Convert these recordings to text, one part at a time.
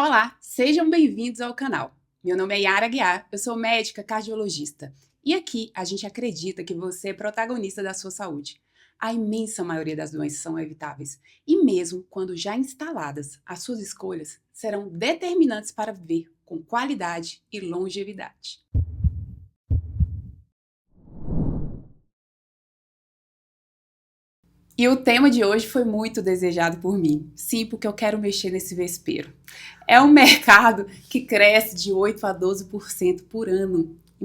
Olá, sejam bem-vindos ao canal. Meu nome é Yara Guiar, eu sou médica cardiologista. E aqui a gente acredita que você é protagonista da sua saúde. A imensa maioria das doenças são evitáveis. E mesmo quando já instaladas, as suas escolhas serão determinantes para viver com qualidade e longevidade. E o tema de hoje foi muito desejado por mim. Sim, porque eu quero mexer nesse vespeiro. É um mercado que cresce de 8 a 12% por ano. E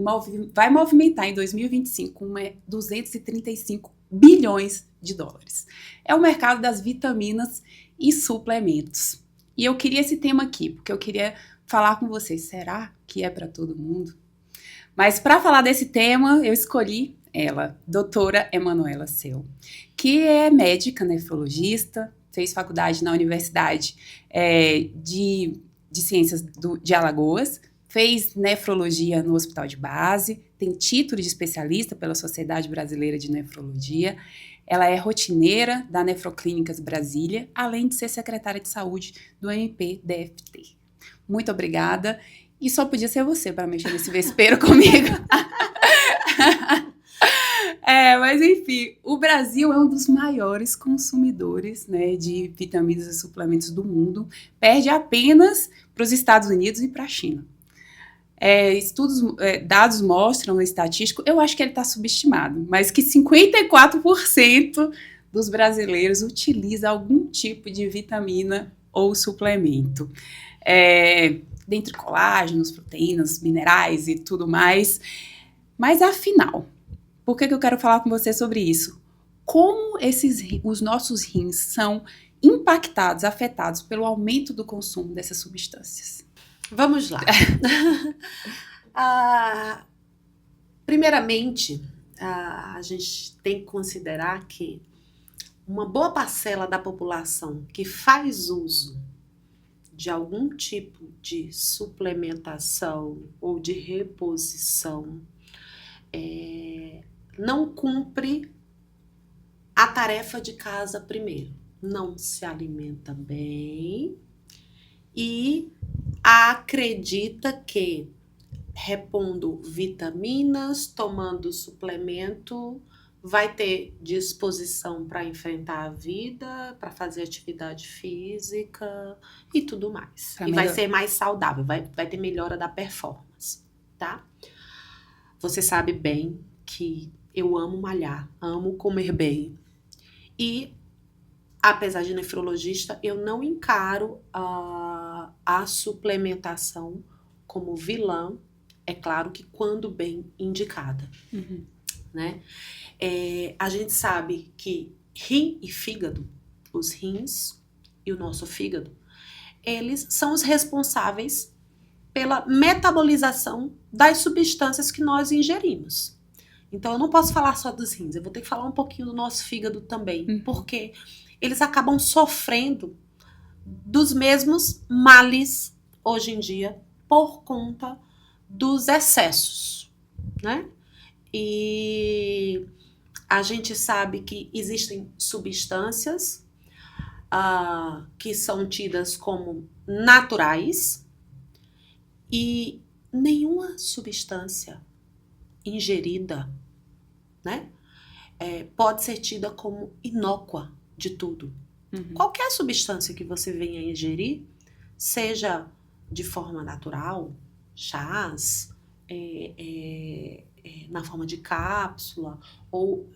vai movimentar em 2025 235 bilhões de dólares. É o mercado das vitaminas e suplementos. E eu queria esse tema aqui, porque eu queria falar com vocês. Será que é para todo mundo? Mas para falar desse tema, eu escolhi ela, doutora Emanuela Seu, que é médica nefrologista, fez faculdade na Universidade de Ciências de Alagoas, fez nefrologia no Hospital de Base, tem título de especialista pela Sociedade Brasileira de Nefrologia, ela é rotineira da Nefroclínicas Brasília, além de ser secretária de saúde do MPDFT. Muito obrigada. E só podia ser você para mexer nesse vespeiro comigo. Mas enfim, o Brasil é um dos maiores consumidores, né, de vitaminas e suplementos do mundo. Perde apenas para os Estados Unidos e para a China. Dados mostram no estatístico, eu acho que ele está subestimado, mas que 54% dos brasileiros utiliza algum tipo de vitamina ou suplemento. Dentre colágenos, proteínas, minerais e tudo mais. Mas afinal, por que eu quero falar com você sobre isso? Como os nossos rins são impactados, afetados pelo aumento do consumo dessas substâncias? Vamos lá. Primeiramente, a gente tem que considerar que uma boa parcela da população que faz uso de algum tipo de suplementação ou de reposição não cumpre a tarefa de casa primeiro. Não se alimenta bem e acredita que repondo vitaminas, tomando suplemento, vai ter disposição para enfrentar a vida, para fazer atividade física e tudo mais. E vai ser mais saudável, vai ter melhora da performance, tá? Você sabe bem que eu amo malhar, amo comer bem. E, apesar de nefrologista, eu não encaro a suplementação como vilã, é claro que quando bem indicada. Uhum. Né? A gente sabe que rim e fígado, os rins e o nosso fígado, eles são os responsáveis pela metabolização das substâncias que nós ingerimos. Então eu não posso falar só dos rins, eu vou ter que falar um pouquinho do nosso fígado também, porque eles acabam sofrendo dos mesmos males hoje em dia por conta dos excessos, né? E a gente sabe que existem substâncias que são tidas como naturais e nenhuma substância ingerida, né, pode ser tida como inócua de tudo. Uhum. Qualquer substância que você venha a ingerir, seja de forma natural, chás, na forma de cápsula, ou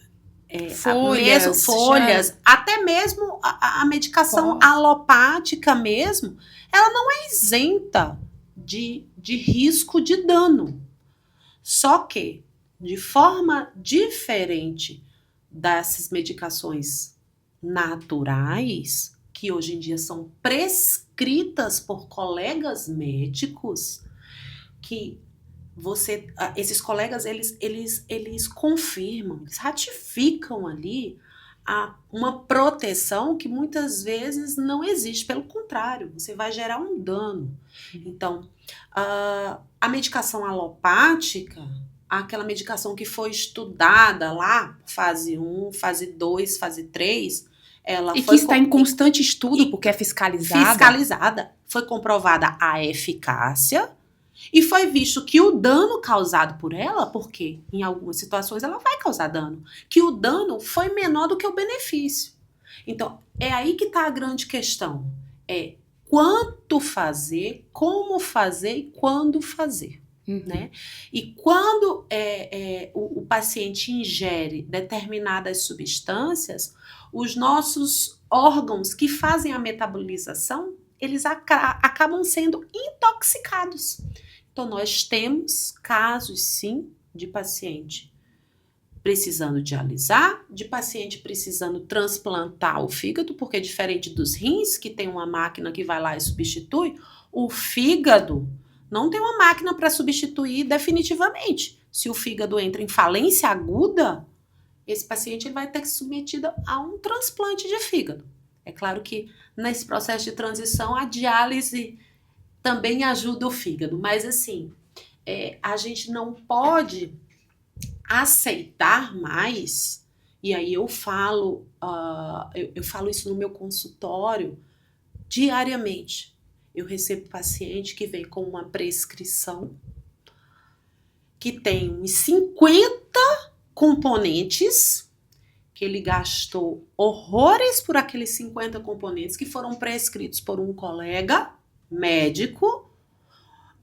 folhas, até mesmo a medicação alopática mesmo, ela não é isenta de risco de dano. Só que, de forma diferente dessas medicações naturais, que hoje em dia são prescritas por colegas médicos, que esses colegas, eles confirmam, eles ratificam ali uma proteção que muitas vezes não existe. Pelo contrário, você vai gerar um dano. Então, a medicação alopática, aquela medicação que foi estudada lá, fase 1, fase 2, fase 3, E que está em constante estudo, porque é fiscalizada. Fiscalizada. Foi comprovada a eficácia e foi visto que o dano causado por ela, porque em algumas situações ela vai causar dano, que o dano foi menor do que o benefício. Então, é aí que está a grande questão. É quanto fazer, como fazer e quando fazer. Né? E quando o paciente ingere determinadas substâncias, os nossos órgãos que fazem a metabolização, eles acabam sendo intoxicados. Então, nós temos casos, sim, de paciente precisando dialisar, de paciente precisando transplantar o fígado, porque diferente dos rins, que tem uma máquina que vai lá e substitui, o fígado não tem uma máquina para substituir definitivamente. Se o fígado entra em falência aguda, esse paciente ele vai ter que ser submetido a um transplante de fígado. É claro que nesse processo de transição a diálise também ajuda o fígado, mas assim, a gente não pode aceitar mais, e aí eu falo isso no meu consultório diariamente. Eu recebo paciente que vem com uma prescrição que tem uns 50 componentes, que ele gastou horrores por aqueles 50 componentes que foram prescritos por um colega médico,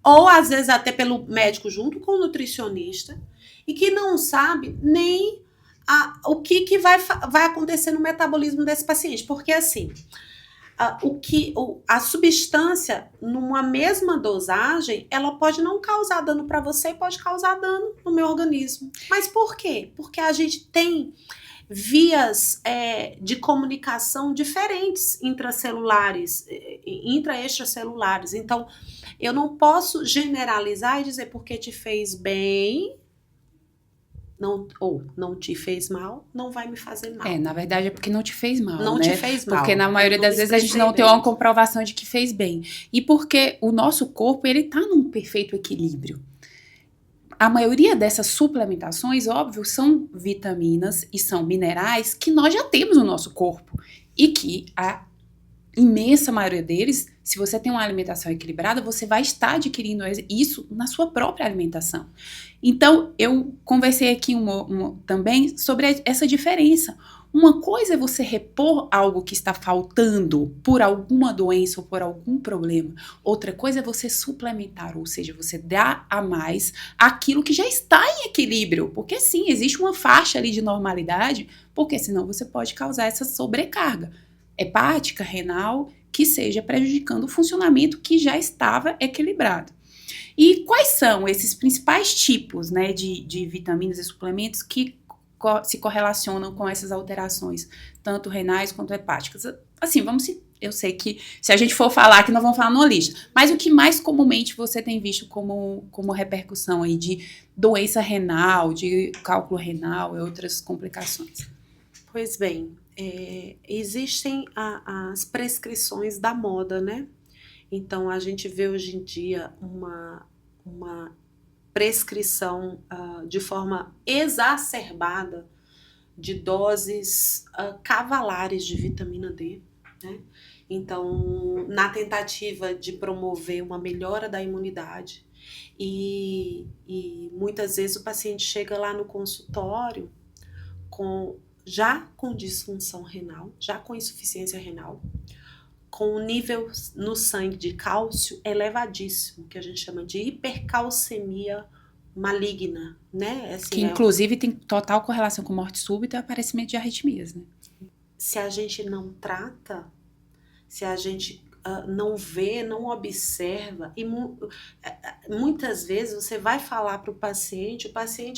ou às vezes até pelo médico junto com o nutricionista, e que não sabe nem o que vai acontecer no metabolismo desse paciente. Porque assim, a substância, numa mesma dosagem, ela pode não causar dano para você e pode causar dano no meu organismo. Mas por quê? Porque a gente tem vias de comunicação diferentes intracelulares, intra-extracelulares. Então, eu não posso generalizar e dizer porque te fez bem, ou não te fez mal, não vai me fazer mal. Na verdade é porque não te fez mal, não né? te fez mal. Porque na maioria das vezes a gente não tem uma comprovação de que fez bem. E porque o nosso corpo, ele tá num perfeito equilíbrio. A maioria dessas suplementações, óbvio, são vitaminas e são minerais que nós já temos no nosso corpo. E que a imensa maioria deles, se você tem uma alimentação equilibrada, você vai estar adquirindo isso na sua própria alimentação. Então, eu conversei aqui também sobre essa diferença. Uma coisa é você repor algo que está faltando por alguma doença ou por algum problema. Outra coisa é você suplementar, ou seja, você dá a mais aquilo que já está em equilíbrio. Porque sim, existe uma faixa ali de normalidade, porque senão você pode causar essa sobrecarga hepática, renal, que seja prejudicando o funcionamento que já estava equilibrado. E quais são esses principais tipos, né, de vitaminas e suplementos que se correlacionam com essas alterações, tanto renais quanto hepáticas? Assim, eu sei que se a gente for falar aqui, nós vamos falar numa lista, mas o que mais comumente você tem visto como repercussão aí de doença renal, de cálculo renal e outras complicações? Pois bem, existem as prescrições da moda, né? Então, a gente vê hoje em dia uma prescrição de forma exacerbada de doses cavalares de vitamina D, né? Então, na tentativa de promover uma melhora da imunidade, e muitas vezes o paciente chega lá no consultório já com disfunção renal, já com insuficiência renal, com um nível no sangue de cálcio elevadíssimo, que a gente chama de hipercalcemia maligna, né? Assim, que inclusive tem total correlação com morte súbita e aparecimento de arritmias, né? Se a gente não trata, se a gente não vê, não observa, e muitas vezes você vai falar para o paciente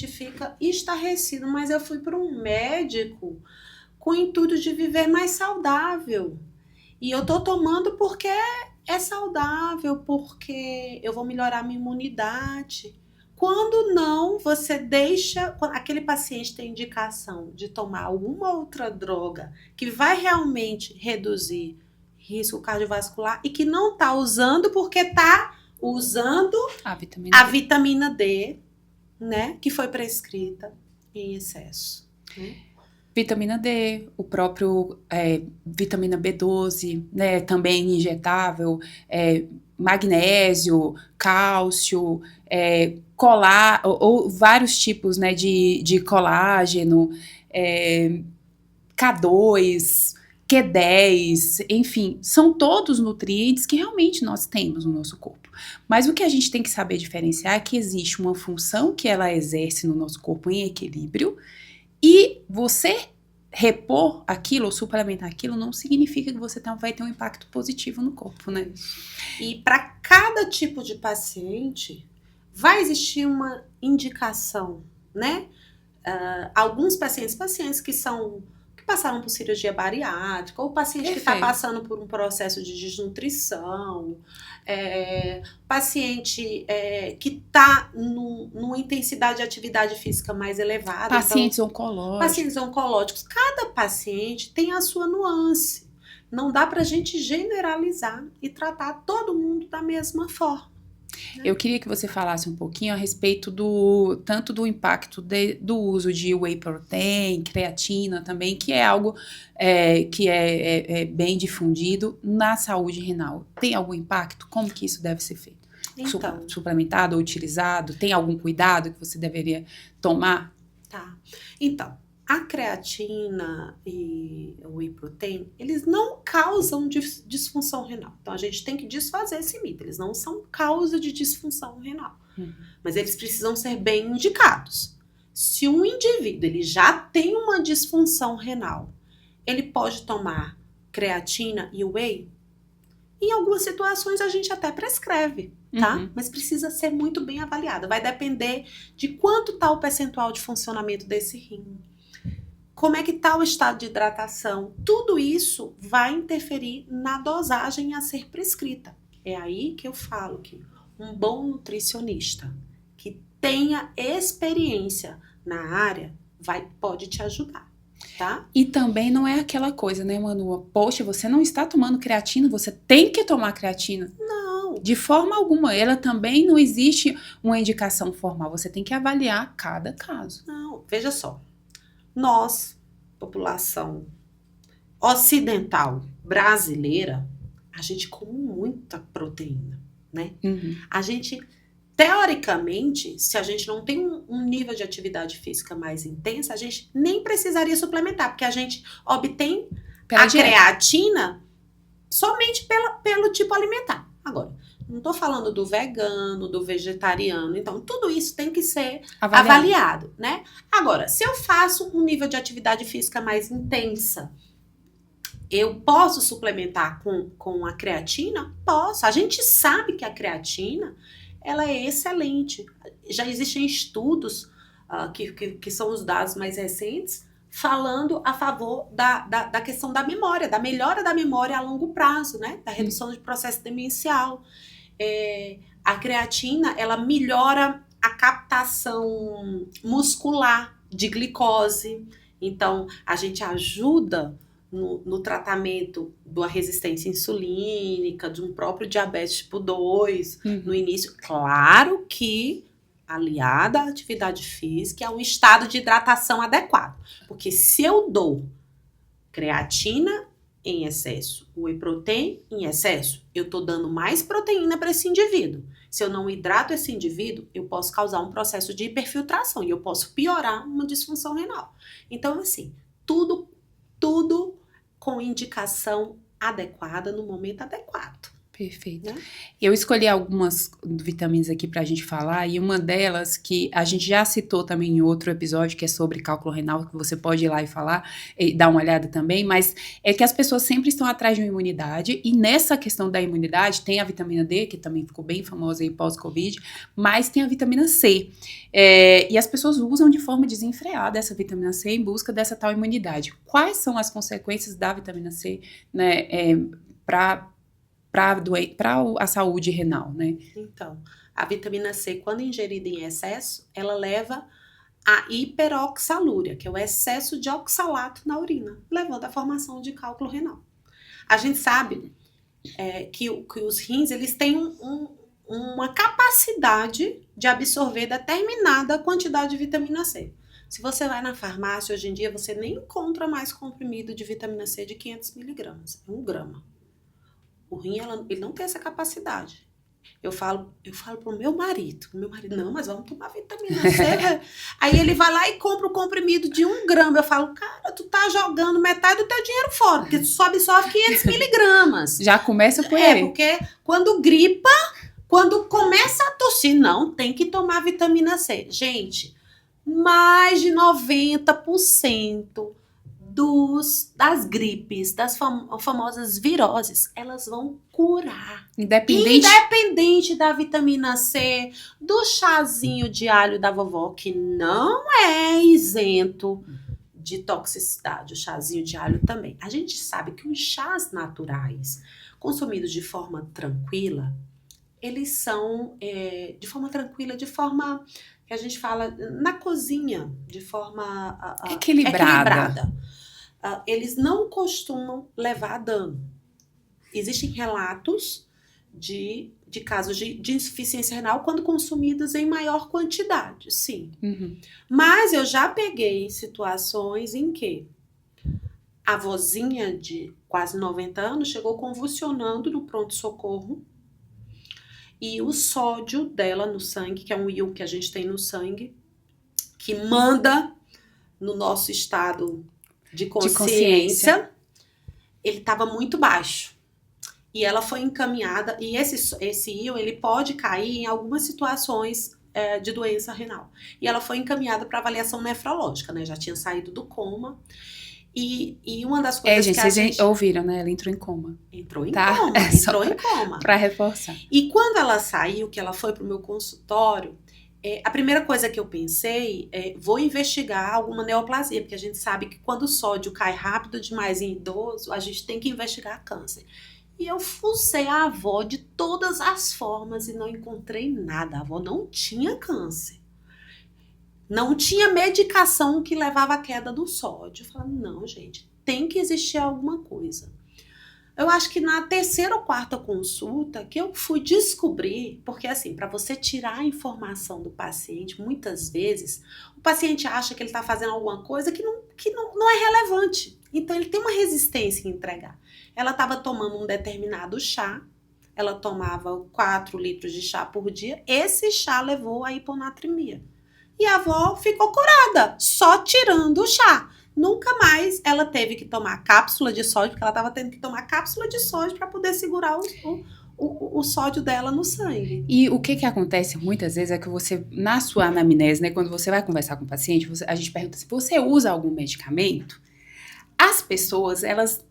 fica estarrecido, mas eu fui para um médico com o intuito de viver mais saudável, e eu tô tomando porque é saudável, porque eu vou melhorar minha imunidade. Quando não, você deixa, aquele paciente tem indicação de tomar alguma outra droga que vai realmente reduzir risco cardiovascular e que não está usando porque está usando a vitamina D, né, que foi prescrita em excesso. Né? Vitamina D, o próprio vitamina B12, né, também injetável, magnésio, cálcio, ou vários tipos, né, de colágeno, K2, Q10, enfim, são todos nutrientes que realmente nós temos no nosso corpo. Mas o que a gente tem que saber diferenciar é que existe uma função que ela exerce no nosso corpo em equilíbrio, e você repor aquilo ou suplementar aquilo não significa que você vai ter um impacto positivo no corpo, né? E para cada tipo de paciente, vai existir uma indicação, né? Alguns pacientes que passaram por cirurgia bariátrica, ou paciente que está passando por um processo de desnutrição, paciente que está numa intensidade de atividade física mais elevada. Pacientes oncológicos. Pacientes oncológicos. Cada paciente tem a sua nuance. Não dá para a gente generalizar e tratar todo mundo da mesma forma. Eu queria que você falasse um pouquinho a respeito tanto do impacto do uso de whey protein, creatina também, que é algo que é bem difundido na saúde renal. Tem algum impacto? Como que isso deve ser feito? Então, suplementado ou utilizado? Tem algum cuidado que você deveria tomar? Tá. Então, a creatina e o whey protein, eles não causam disfunção renal. Então, a gente tem que desfazer esse mito. Eles não são causa de disfunção renal. Mas eles precisam ser bem indicados. Se um indivíduo ele já tem uma disfunção renal, ele pode tomar creatina e whey? Em algumas situações, a gente até prescreve, tá? Mas precisa ser muito bem avaliado. Vai depender de quanto está o percentual de funcionamento desse rim. Como é que está o estado de hidratação? Tudo isso vai interferir na dosagem a ser prescrita. É aí que eu falo que um bom nutricionista que tenha experiência na área pode te ajudar, tá? E também não é aquela coisa, né, Manu? Poxa, você não está tomando creatina, você tem que tomar creatina. Não. De forma alguma. Ela também não existe uma indicação formal. Você tem que avaliar cada caso. Não, veja só. Nós, população ocidental brasileira, a gente come muita proteína, né? A gente, teoricamente, se a gente não tem um nível de atividade física mais intensa, a gente nem precisaria suplementar, porque a gente obtém a creatina somente pelo tipo alimentar. Agora, não estou falando do vegano, do vegetariano. Então, tudo isso tem que ser avaliado, né? Agora, se eu faço um nível de atividade física mais intensa, eu posso suplementar com a creatina? Posso. A gente sabe que a creatina, ela é excelente. Já existem estudos que são os dados mais recentes, falando a favor da questão da memória, da melhora da memória a longo prazo, né? Da redução de processo demencial. A creatina, ela melhora a captação muscular de glicose. Então, a gente ajuda no tratamento da resistência insulínica, de um próprio diabetes tipo 2, no início. Claro que aliada à atividade física, é um estado de hidratação adequado. Porque se eu dou creatina em excesso, o whey protein em excesso, eu tô dando mais proteína para esse indivíduo. Se eu não hidrato esse indivíduo, eu posso causar um processo de hiperfiltração e eu posso piorar uma disfunção renal. Então, assim, tudo com indicação adequada no momento adequado. Perfeito. Eu escolhi algumas vitaminas aqui pra gente falar, e uma delas que a gente já citou também em outro episódio, que é sobre cálculo renal, que você pode ir lá e falar, e dar uma olhada também, mas é que as pessoas sempre estão atrás de uma imunidade, e nessa questão da imunidade tem a vitamina D, que também ficou bem famosa aí pós-Covid, mas tem a vitamina C. E as pessoas usam de forma desenfreada essa vitamina C em busca dessa tal imunidade. Quais são as consequências da vitamina C, né, para a saúde renal, né? Então, a vitamina C, quando ingerida em excesso, ela leva a hiperoxalúria, que é o excesso de oxalato na urina, levando à formação de cálculo renal. A gente sabe que os rins, eles têm uma capacidade de absorver determinada quantidade de vitamina C. Se você vai na farmácia, hoje em dia, você nem encontra mais comprimido de vitamina C de 500 miligramas. É 1 grama. O rim, ele não tem essa capacidade. Eu falo pro meu marido, não, mas vamos tomar vitamina C. Aí ele vai lá e compra o comprimido de 1 grama. Eu falo, cara, tu tá jogando metade do teu dinheiro fora, porque tu só absorve 500 miligramas. Já começa por aí. Porque quando gripa, quando começa a tossir, não, tem que tomar vitamina C. Gente, mais de 90% das gripes, das famosas viroses, elas vão curar. Independente da vitamina C, do chazinho de alho da vovó, que não é isento de toxicidade, o chazinho de alho também. A gente sabe que os chás naturais, consumidos de forma tranquila, eles são de forma tranquila, de forma que a gente fala na cozinha, de forma equilibrada. Eles não costumam levar a dano. Existem relatos de casos de insuficiência renal quando consumidos em maior quantidade, sim. Uhum. Mas eu já peguei situações em que a vozinha de quase 90 anos chegou convulsionando no pronto-socorro e o sódio dela no sangue, que é um íon que a gente tem no sangue, que manda no nosso estado de consciência, ele estava muito baixo. E ela foi encaminhada, e esse íon, ele pode cair em algumas situações de doença renal. E ela foi encaminhada para avaliação nefrológica, né? Já tinha saído do coma. E uma das coisas gente, que vocês ouviram, né? Ela entrou em coma. Entrou em coma. Para reforçar. E quando ela saiu, que ela foi pro meu consultório, a primeira coisa que eu pensei vou investigar alguma neoplasia, porque a gente sabe que quando o sódio cai rápido demais em idoso, a gente tem que investigar câncer. E eu fucei a avó de todas as formas e não encontrei nada. A avó não tinha câncer. Não tinha medicação que levava à queda do sódio. Eu falei, não, gente, tem que existir alguma coisa. Eu acho que na 3ª ou 4ª consulta que eu fui descobrir, porque assim, para você tirar a informação do paciente, muitas vezes, o paciente acha que ele está fazendo alguma coisa que não é relevante. Então, ele tem uma resistência em entregar. Ela estava tomando um determinado chá, ela tomava 4 litros de chá por dia, esse chá levou à hiponatremia. E a avó ficou curada, só tirando o chá. Nunca mais ela teve que tomar cápsula de sódio, porque ela estava tendo que tomar cápsula de sódio para poder segurar o sódio dela no sangue. E o que acontece muitas vezes é que você, na sua anamnese, né, quando você vai conversar com o paciente, a gente pergunta se você usa algum medicamento. As pessoas, elas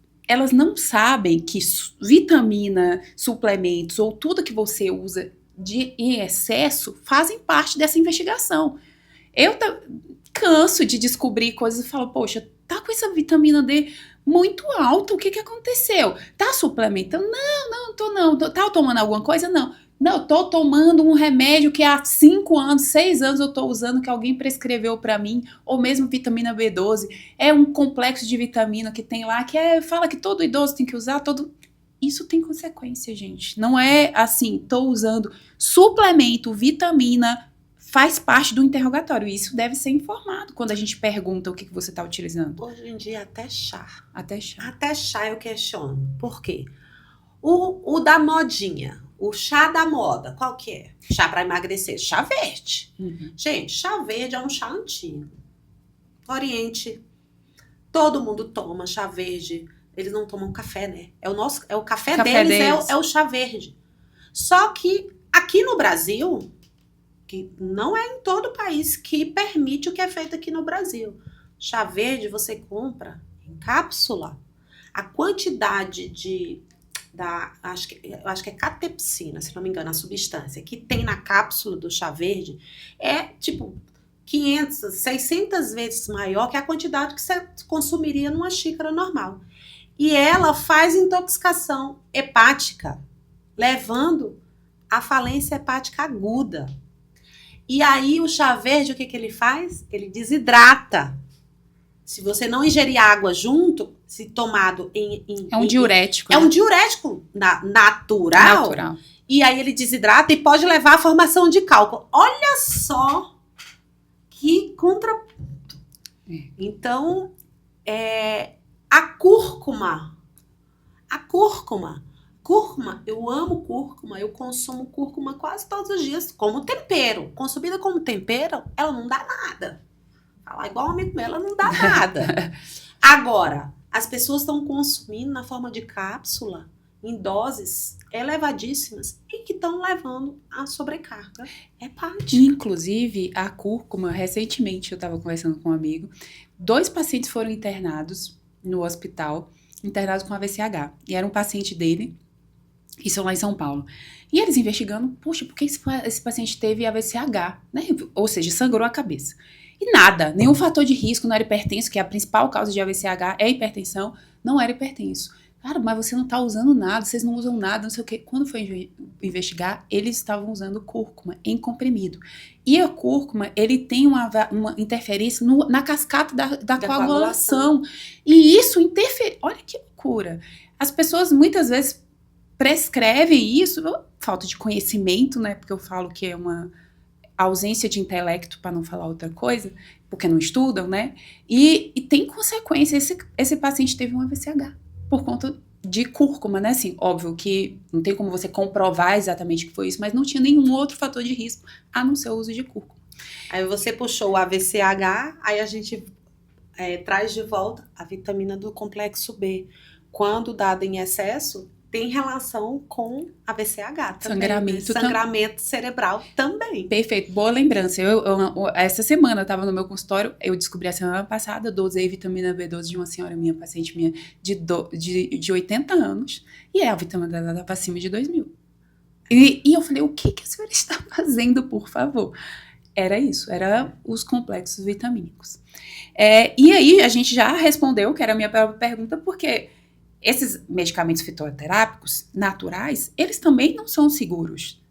não sabem que vitamina, suplementos ou tudo que você usa em excesso fazem parte dessa investigação. Eu canso de descobrir coisas e falo, poxa, tá com essa vitamina D muito alta, o que aconteceu? Tá suplementando? Não tô não. Tá tomando alguma coisa? Não, tô tomando um remédio que há 5 anos, 6 anos eu tô usando, que alguém prescreveu pra mim, ou mesmo vitamina B12. É um complexo de vitamina que tem lá, que fala que todo idoso tem que usar, Isso tem consequência, gente. Não é assim, tô usando suplemento, vitamina, faz parte do interrogatório. Isso deve ser informado quando a gente pergunta o que você está utilizando. Hoje em dia, até chá. Até chá. Até chá eu questiono. Por quê? O da modinha, o chá da moda, qual que é? Chá para emagrecer, chá verde. Uhum. Gente, chá verde é um chá antigo. Oriente, todo mundo toma chá verde. Eles não tomam café, né? O café deles. É o chá verde. Só que aqui no Brasil, que não é em todo o país que permite o que é feito aqui no Brasil. Chá verde você compra em cápsula. A quantidade acho que é catepsina, se não me engano, a substância que tem na cápsula do chá verde é tipo 500, 600 vezes maior que a quantidade que você consumiria numa xícara normal. E ela faz intoxicação hepática, levando à falência hepática aguda. E aí o chá verde, o que ele faz? Ele desidrata. Se você não ingerir água junto, se tomado é um diurético. É um diurético natural. E aí ele desidrata e pode levar à formação de cálculo. Olha só que Então, a cúrcuma, eu amo cúrcuma, eu consumo cúrcuma quase todos os dias como tempero. Consumida como tempero, ela não dá nada. Falar igual um amigo meu, ela não dá nada. Agora, as pessoas estão consumindo na forma de cápsula, em doses elevadíssimas e que estão levando a sobrecarga hepática. Inclusive, a cúrcuma, recentemente eu estava conversando com um amigo, 2 pacientes foram internados no hospital, internados com AVCH. E era um paciente dele, isso lá em São Paulo. E eles investigando, poxa, por que esse paciente teve AVCH? Né? Ou seja, sangrou a cabeça. E nada, nenhum fator de risco, não era hipertenso, que é a principal causa de AVCH é hipertensão, não era hipertenso. Cara, mas você não tá usando nada, vocês não usam nada, não sei o quê. Quando foi investigar, eles estavam usando cúrcuma em comprimido. E a cúrcuma, ele tem uma interferência na cascata da coagulação. E isso interfere. Olha que loucura. As pessoas muitas vezes prescrevem isso, falta de conhecimento, né? Porque eu falo que é uma ausência de intelecto, para não falar outra coisa, porque não estudam, né? E tem consequência. Esse paciente teve um AVCH por conta de cúrcuma, né? Assim, óbvio que não tem como você comprovar exatamente que foi isso, mas não tinha nenhum outro fator de risco a não ser o uso de cúrcuma. Aí você puxou o AVCH, aí a gente traz de volta a vitamina do complexo B. Quando dada em excesso, tem relação com AVCH também. Sangramento cerebral também. Perfeito, boa lembrança. Essa semana eu estava no meu consultório, eu descobri a semana passada, dosei vitamina B12 de uma senhora minha, paciente minha, de 80 anos, e a vitamina dela estava acima de 2.000. E eu falei, o que a senhora está fazendo, por favor? Era isso, era os complexos vitamínicos. E aí a gente já respondeu, que era a minha própria pergunta, porque esses medicamentos fitoterápicos naturais, eles também não são seguros.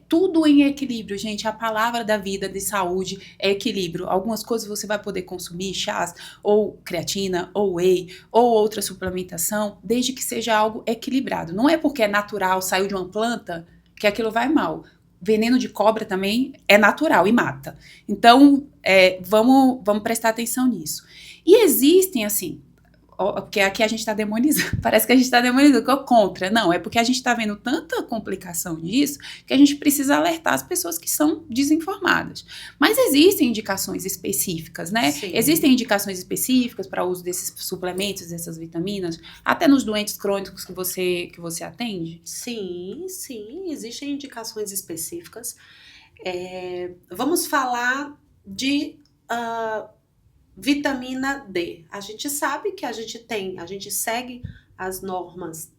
Tudo em equilíbrio, gente. A palavra da vida de saúde é equilíbrio. Algumas coisas você vai poder consumir, chás, ou creatina, ou whey, ou outra suplementação, desde que seja algo equilibrado. Não é porque é natural, saiu de uma planta, que aquilo vai mal. Veneno de cobra também é natural e mata. Então, vamos prestar atenção nisso. E existem, assim, porque aqui a gente está demonizando, parece que a gente está demonizando, que é contra. Não, é porque a gente está vendo tanta complicação disso que a gente precisa alertar as pessoas que são desinformadas. Mas existem indicações específicas, né? Sim. Existem indicações específicas para o uso desses suplementos, dessas vitaminas, até nos doentes crônicos que você atende? Sim, existem indicações específicas. Vamos falar de vitamina D. A gente sabe que a gente segue as normas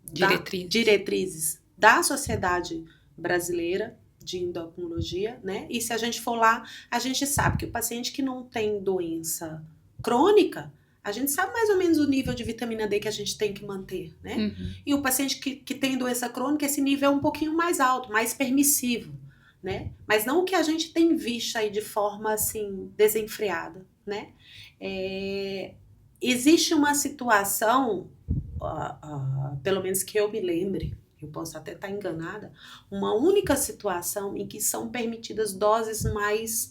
diretrizes da Sociedade Brasileira de Endocrinologia, né? E se a gente for lá, a gente sabe que o paciente que não tem doença crônica, a gente sabe mais ou menos o nível de vitamina D que a gente tem que manter, né? Uhum. E o paciente que tem doença crônica, esse nível é um pouquinho mais alto, mais permissivo, né? Mas não o que a gente tem visto aí de forma, assim, desenfreada, né? Existe uma situação, pelo menos que eu me lembre, eu posso até estar enganada, uma única situação em que são permitidas doses mais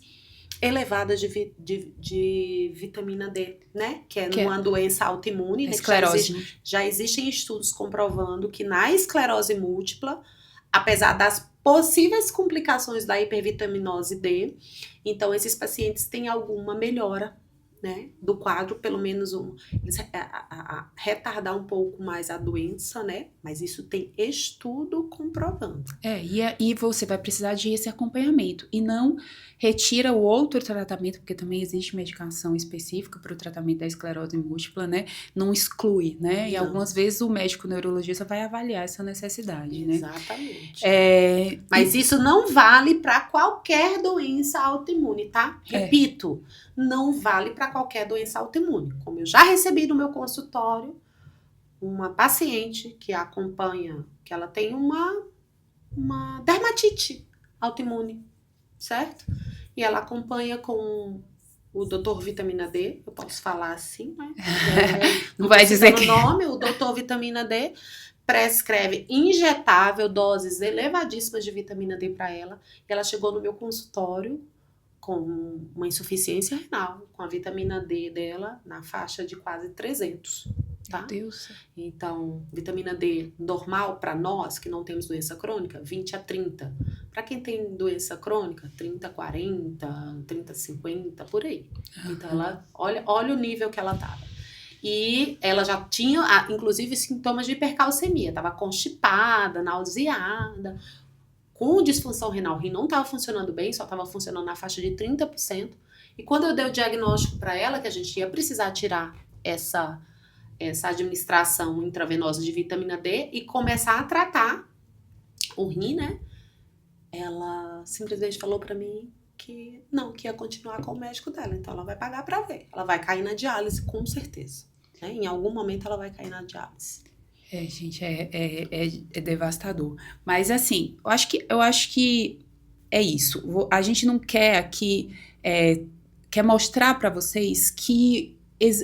elevadas de vitamina D, né? Que é numa doença autoimune, né? Esclerose. Já existem estudos comprovando que na esclerose múltipla, apesar das possíveis complicações da hipervitaminose D, então esses pacientes têm alguma melhora, né, do quadro, pelo menos retardar um pouco mais a doença, né? Mas isso tem estudo comprovando. E você vai precisar de esse acompanhamento e não retira o outro tratamento, porque também existe medicação específica para o tratamento da esclerose múltipla, né? Não exclui, né? E algumas vezes o médico neurologista vai avaliar essa necessidade, né? Exatamente. Mas isso não vale para qualquer doença autoimune, tá? Repito, não vale para qualquer doença autoimune. Como eu já recebi no meu consultório, uma paciente que acompanha, que ela tem uma dermatite autoimune, certo? E ela acompanha com o Dr. Vitamina D, eu posso falar assim, né? Não vai dizer que... o nome, o Dr. Vitamina D prescreve injetável doses elevadíssimas de vitamina D para ela. E ela chegou no meu consultório com uma insuficiência renal, com a vitamina D dela na faixa de quase 300, tá? Meu Deus. Então, vitamina D normal para nós que não temos doença crônica, 20 a 30. Para quem tem doença crônica, 30 a 40, 30 a 50, por aí. Então, ela, olha o nível que ela estava. E ela já tinha, inclusive, sintomas de hipercalcemia. Estava constipada, nauseada, com disfunção renal. O rim não estava funcionando bem, só estava funcionando na faixa de 30%. E quando eu dei o diagnóstico para ela, que a gente ia precisar tirar essa administração intravenosa de vitamina D e começar a tratar o rim, né? Ela simplesmente falou para mim que não, que ia continuar com o médico dela. Então, ela vai pagar para ver. Ela vai cair na diálise, com certeza. Né? Em algum momento, ela vai cair na diálise. Gente, é devastador. Mas, assim, eu acho que é isso. A gente não quer aqui, quer mostrar para vocês que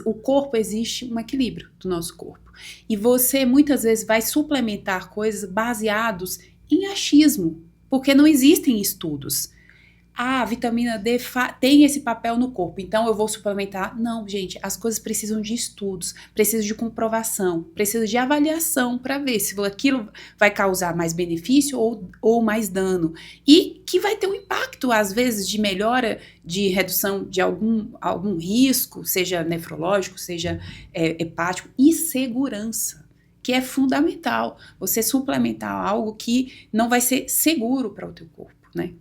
o corpo existe um equilíbrio do nosso corpo. E você, muitas vezes, vai suplementar coisas baseados em achismo, porque não existem estudos. A vitamina D tem esse papel no corpo, então eu vou suplementar. Não, gente, as coisas precisam de estudos, precisam de comprovação, precisam de avaliação para ver se aquilo vai causar mais benefício ou mais dano. E que vai ter um impacto, às vezes, de melhora, de redução de algum risco, seja nefrológico, seja hepático, e segurança, que é fundamental. Você suplementar algo que não vai ser seguro para o teu corpo, né?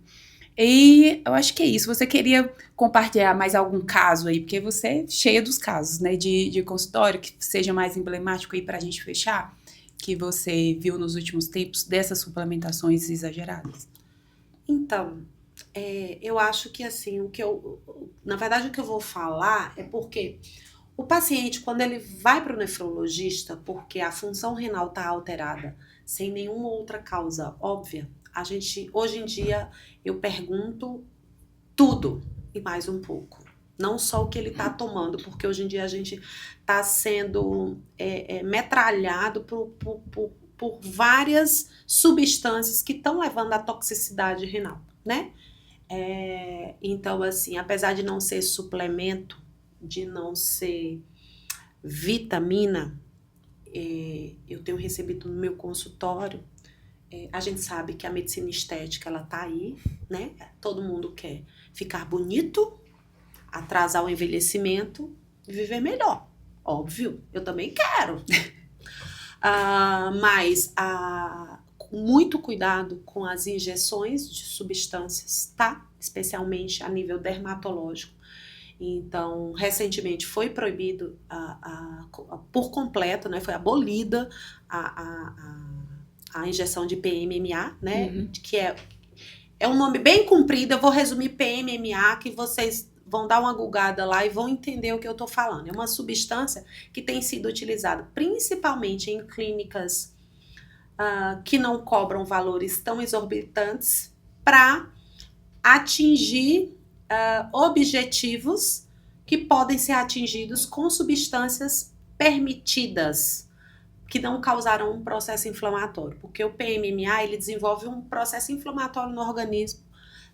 E eu acho que é isso. Você queria compartilhar mais algum caso aí? Porque você é cheia dos casos, né? De consultório, que seja mais emblemático aí pra gente fechar, que você viu nos últimos tempos dessas suplementações exageradas. Então, eu acho que assim, na verdade o que eu vou falar é porque o paciente, quando ele vai para o nefrologista, porque a função renal está alterada, sem nenhuma outra causa óbvia, hoje em dia, eu pergunto tudo e mais um pouco. Não só o que ele está tomando, porque hoje em dia a gente está sendo metralhado por várias substâncias que estão levando à toxicidade renal, né? Então, assim, apesar de não ser suplemento, de não ser vitamina, eu tenho recebido no meu consultório. A gente sabe que a medicina estética, ela tá aí, né? Todo mundo quer ficar bonito, atrasar o envelhecimento e viver melhor. Óbvio, eu também quero. Mas muito cuidado com as injeções de substâncias, tá? Especialmente a nível dermatológico. Então, recentemente foi proibido por completo, né? Foi abolida a injeção de PMMA, né? Uhum. Que é um nome bem comprido. Eu vou resumir PMMA, que vocês vão dar uma googada lá e vão entender o que eu tô falando. É uma substância que tem sido utilizada principalmente em clínicas que não cobram valores tão exorbitantes para atingir objetivos que podem ser atingidos com substâncias permitidas, que não causaram um processo inflamatório, porque o PMMA, ele desenvolve um processo inflamatório no organismo,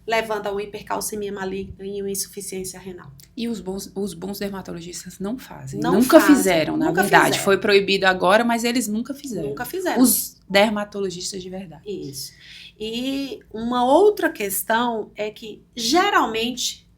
levando a uma hipercalcemia maligna e uma insuficiência renal. E os bons dermatologistas não fazem. Nunca fizeram, na verdade. Foi proibido agora, mas eles nunca fizeram. Nunca fizeram. Os dermatologistas de verdade. Isso. E uma outra questão é que, geralmente,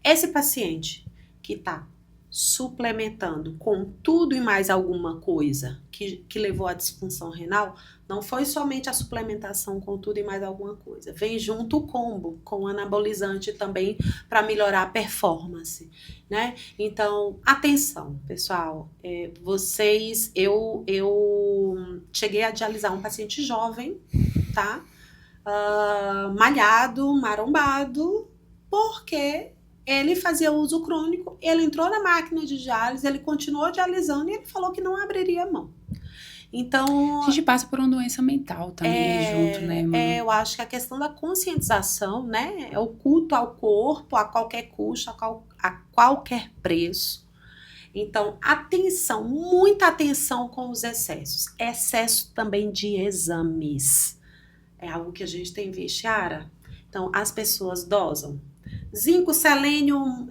esse paciente que está suplementando com tudo e mais alguma coisa que levou à disfunção renal, não foi somente a suplementação com tudo e mais alguma coisa. Vem junto o combo com o anabolizante também para melhorar a performance, né? Então, atenção, pessoal. Eu cheguei a dialisar um paciente jovem, tá? Malhado, marombado, porque ele fazia uso crônico, ele entrou na máquina de diálise, ele continuou dialisando e ele falou que não abriria a mão. Então, a gente passa por uma doença mental também junto, né, mano? Eu acho que a questão da conscientização, né, é o culto ao corpo a qualquer custo, a qualquer preço. Então, atenção, muita atenção com os excessos. Excesso também de exames. É algo que a gente tem visto, Yara. Então, as pessoas dosam. zinco, selênio,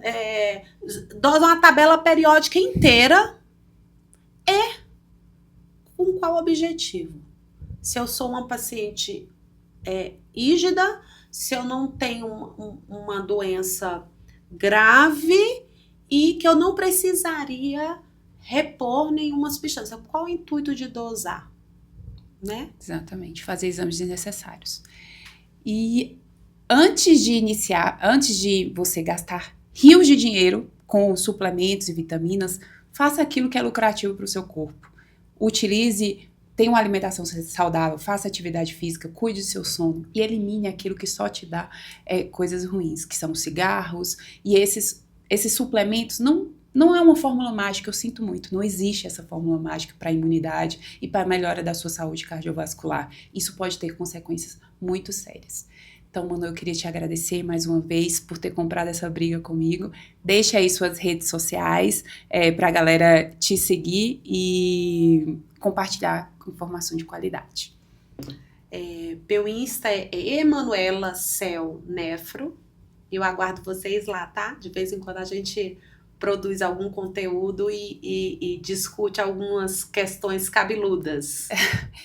dose uma tabela periódica inteira. Com qual objetivo? Se eu sou uma paciente rígida, se eu não tenho uma doença grave e que eu não precisaria repor nenhuma substância. Qual o intuito de dosar? Né? Exatamente, fazer exames desnecessários. E antes de você gastar rios de dinheiro com suplementos e vitaminas, faça aquilo que é lucrativo para o seu corpo. Tenha uma alimentação saudável, faça atividade física, cuide do seu sono e elimine aquilo que só te dá coisas ruins, que são os cigarros e esses suplementos. Não é uma fórmula mágica, eu sinto muito. Não existe essa fórmula mágica para a imunidade e para a melhora da sua saúde cardiovascular. Isso pode ter consequências muito sérias. Então, Manu, eu queria te agradecer mais uma vez por ter comprado essa briga comigo. Deixa aí suas redes sociais para a galera te seguir e compartilhar informação de qualidade. Meu Insta é Emanuela Cel Nefro. Eu aguardo vocês lá, tá? De vez em quando a gente produz algum conteúdo e discute algumas questões cabeludas.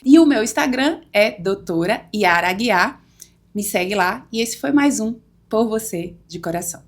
E o meu Instagram é doutora Yara Aguiar. Me segue lá e esse foi mais um Por Você de Coração.